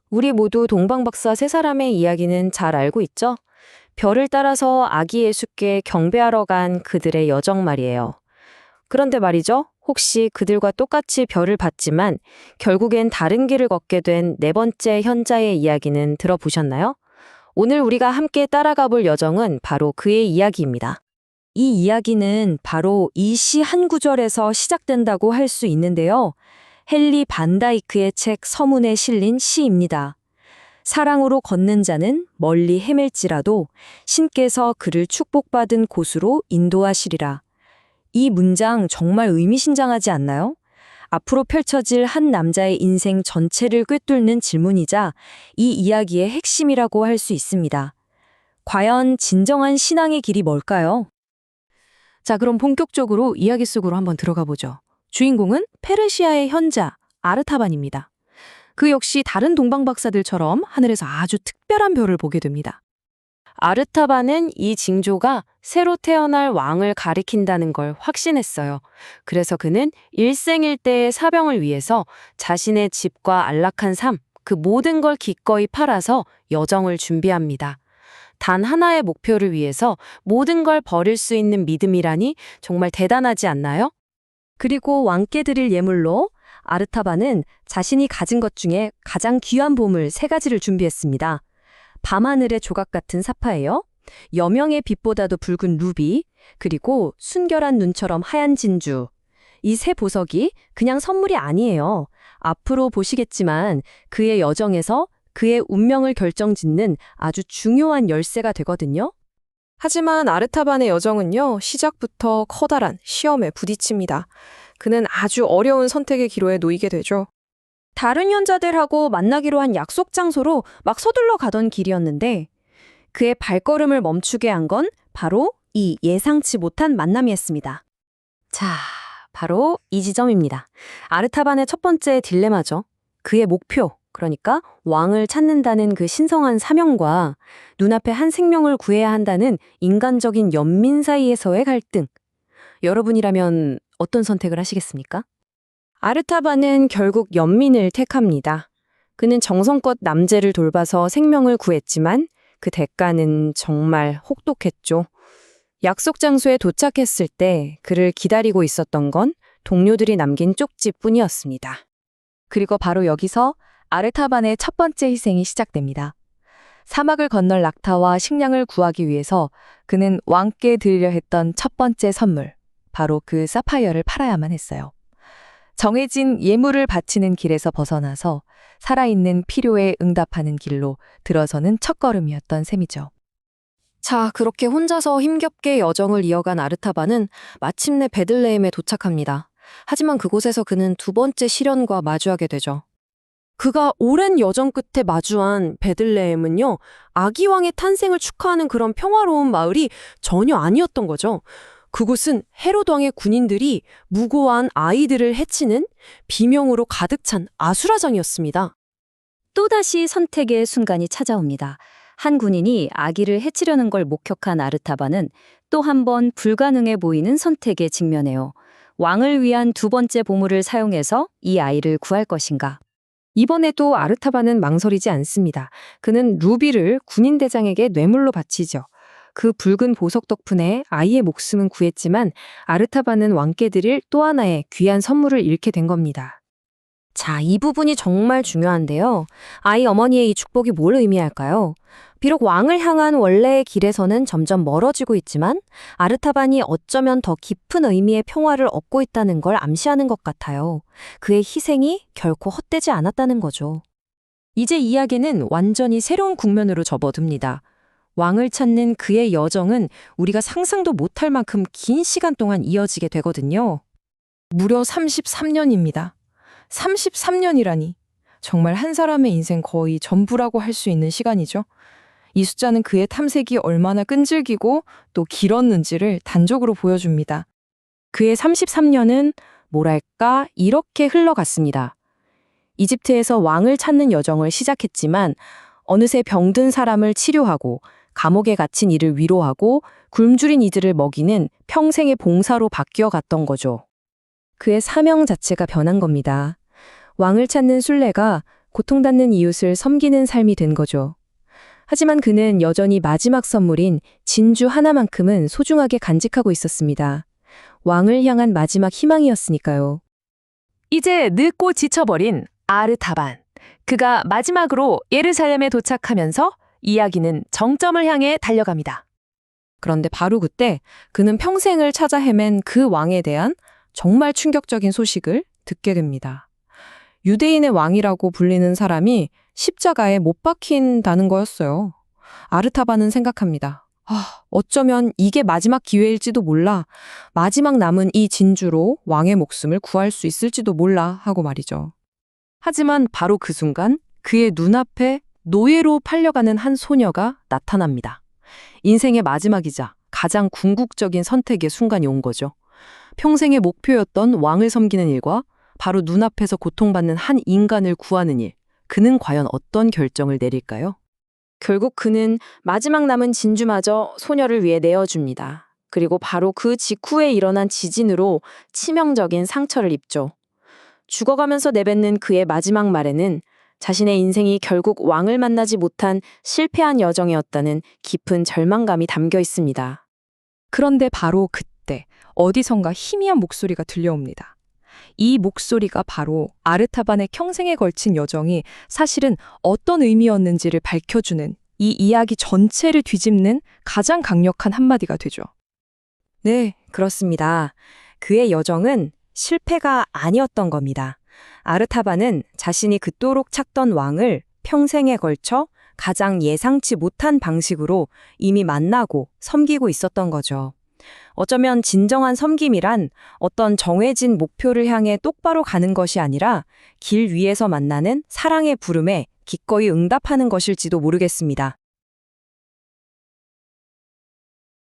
우리 모두 동방박사 세 사람의 이야기는 잘 알고 있죠? 별을 따라서 아기 예수께 경배하러 간 그들의 여정 말이에요. 그런데 말이죠. 혹시 그들과 똑같이 별을 봤지만 결국엔 다른 길을 걷게 된 네 번째 현자의 이야기는 들어보셨나요? 오늘 우리가 함께 따라가 볼 여정은 바로 그의 이야기입니다. 이 이야기는 바로 이 시 한 구절에서 시작된다고 할 수 있는데요. 헨리 반다이크의 책 서문에 실린 시입니다. 사랑으로 걷는 자는 멀리 헤맬지라도 신께서 그를 축복받은 곳으로 인도하시리라. 이 문장 정말 의미심장하지 않나요? 앞으로 펼쳐질 한 남자의 인생 전체를 꿰뚫는 질문이자 이 이야기의 핵심이라고 할 수 있습니다. 과연 진정한 신앙의 길이 뭘까요? 자, 그럼 본격적으로 이야기 속으로 한번 들어가 보죠. 주인공은 페르시아의 현자 아르타반입니다. 그 역시 다른 동방박사들처럼 하늘에서 아주 특별한 별을 보게 됩니다. 아르타반은 이 징조가 새로 태어날 왕을 가리킨다는 걸 확신했어요. 그래서 그는 일생일대의 사병을 위해서 자신의 집과 안락한 삶, 그 모든 걸 기꺼이 팔아서 여정을 준비합니다. 단 하나의 목표를 위해서 모든 걸 버릴 수 있는 믿음이라니 정말 대단하지 않나요? 그리고 왕께 드릴 예물로 아르타반은 자신이 가진 것 중에 가장 귀한 보물 세 가지를 준비했습니다. 밤하늘의 조각 같은 사파이어, 여명의 빛보다도 붉은 루비, 그리고 순결한 눈처럼 하얀 진주. 이 세 보석이 그냥 선물이 아니에요. 앞으로 보시겠지만 그의 여정에서 그의 운명을 결정짓는 아주 중요한 열쇠가 되거든요. 하지만 아르타반의 여정은요, 시작부터 커다란 시험에 부딪힙니다. 그는 아주 어려운 선택의 기로에 놓이게 되죠. 다른 현자들하고 만나기로 한 약속 장소로 막 서둘러 가던 길이었는데 그의 발걸음을 멈추게 한 건 바로 이 예상치 못한 만남이었습니다. 자, 바로 이 지점입니다. 아르타반의 첫 번째 딜레마죠. 그의 목표, 그러니까 왕을 찾는다는 그 신성한 사명과 눈앞에 한 생명을 구해야 한다는 인간적인 연민 사이에서의 갈등. 여러분이라면 어떤 선택을 하시겠습니까? 아르타반은 결국 연민을 택합니다. 그는 정성껏 남제를 돌봐서 생명을 구했지만 그 대가는 정말 혹독했죠. 약속 장소에 도착했을 때 그를 기다리고 있었던 건 동료들이 남긴 쪽지뿐이었습니다. 그리고 바로 여기서 아르타반의 첫 번째 희생이 시작됩니다. 사막을 건널 낙타와 식량을 구하기 위해서 그는 왕께 드리려 했던 첫 번째 선물, 바로 그 사파이어를 팔아야만 했어요. 정해진 예물을 바치는 길에서 벗어나서 살아있는 필요에 응답하는 길로 들어서는 첫걸음이었던 셈이죠. 자, 그렇게 혼자서 힘겹게 여정을 이어간 아르타반은 마침내 베들레헴에 도착합니다. 하지만 그곳에서 그는 두 번째 시련과 마주하게 되죠. 그가 오랜 여정 끝에 마주한 베들레헴은요, 아기 왕의 탄생을 축하하는 그런 평화로운 마을이 전혀 아니었던 거죠. 그곳은 헤롯 왕의 군인들이 무고한 아이들을 해치는 비명으로 가득 찬 아수라장이었습니다. 또다시 선택의 순간이 찾아옵니다. 한 군인이 아기를 해치려는 걸 목격한 아르타반은 또 한 번 불가능해 보이는 선택에 직면해요. 왕을 위한 두 번째 보물을 사용해서 이 아이를 구할 것인가? 이번에도 아르타반은 망설이지 않습니다. 그는 루비를 군인대장에게 뇌물로 바치죠. 그 붉은 보석 덕분에 아이의 목숨은 구했지만 아르타반은 왕께 드릴 또 하나의 귀한 선물을 잃게 된 겁니다. 자, 이 부분이 정말 중요한데요. 아이 어머니의 이 축복이 뭘 의미할까요? 비록 왕을 향한 원래의 길에서는 점점 멀어지고 있지만 아르타반이 어쩌면 더 깊은 의미의 평화를 얻고 있다는 걸 암시하는 것 같아요. 그의 희생이 결코 헛되지 않았다는 거죠. 이제 이야기는 완전히 새로운 국면으로 접어듭니다. 왕을 찾는 그의 여정은 우리가 상상도 못할 만큼 긴 시간 동안 이어지게 되거든요. 무려 33년입니다. 33년이라니. 정말 한 사람의 인생 거의 전부라고 할 수 있는 시간이죠. 이 숫자는 그의 탐색이 얼마나 끈질기고 또 길었는지를 단적으로 보여줍니다. 그의 33년은 뭐랄까 이렇게 흘러갔습니다. 이집트에서 왕을 찾는 여정을 시작했지만 어느새 병든 사람을 치료하고 감옥에 갇힌 이를 위로하고 굶주린 이들을 먹이는 평생의 봉사로 바뀌어 갔던 거죠. 그의 사명 자체가 변한 겁니다. 왕을 찾는 순례가 고통받는 이웃을 섬기는 삶이 된 거죠. 하지만 그는 여전히 마지막 선물인 진주 하나만큼은 소중하게 간직하고 있었습니다. 왕을 향한 마지막 희망이었으니까요. 이제 늙고 지쳐버린 아르타반. 그가 마지막으로 예루살렘에 도착하면서 이야기는 정점을 향해 달려갑니다. 그런데 바로 그때 그는 평생을 찾아 헤맨 그 왕에 대한 정말 충격적인 소식을 듣게 됩니다. 유대인의 왕이라고 불리는 사람이 십자가에 못 박힌다는 거였어요. 아르타바는 생각합니다. 어쩌면 이게 마지막 기회일지도 몰라. 마지막 남은 이 진주로 왕의 목숨을 구할 수 있을지도 몰라 하고 말이죠. 하지만 바로 그 순간 그의 눈앞에 노예로 팔려가는 한 소녀가 나타납니다. 인생의 마지막이자 가장 궁극적인 선택의 순간이 온 거죠. 평생의 목표였던 왕을 섬기는 일과 바로 눈앞에서 고통받는 한 인간을 구하는 일. 그는 과연 어떤 결정을 내릴까요? 결국 그는 마지막 남은 진주마저 소녀를 위해 내어줍니다. 그리고 바로 그 직후에 일어난 지진으로 치명적인 상처를 입죠. 죽어가면서 내뱉는 그의 마지막 말에는 자신의 인생이 결국 왕을 만나지 못한 실패한 여정이었다는 깊은 절망감이 담겨 있습니다. 그런데 바로 그때 어디선가 희미한 목소리가 들려옵니다. 이 목소리가 바로 아르타반의 평생에 걸친 여정이 사실은 어떤 의미였는지를 밝혀주는, 이 이야기 전체를 뒤집는 가장 강력한 한마디가 되죠. 네, 그렇습니다. 그의 여정은 실패가 아니었던 겁니다. 아르타반은 자신이 그토록 찾던 왕을 평생에 걸쳐 가장 예상치 못한 방식으로 이미 만나고 섬기고 있었던 거죠. 어쩌면 진정한 섬김이란 어떤 정해진 목표를 향해 똑바로 가는 것이 아니라 길 위에서 만나는 사랑의 부름에 기꺼이 응답하는 것일지도 모르겠습니다.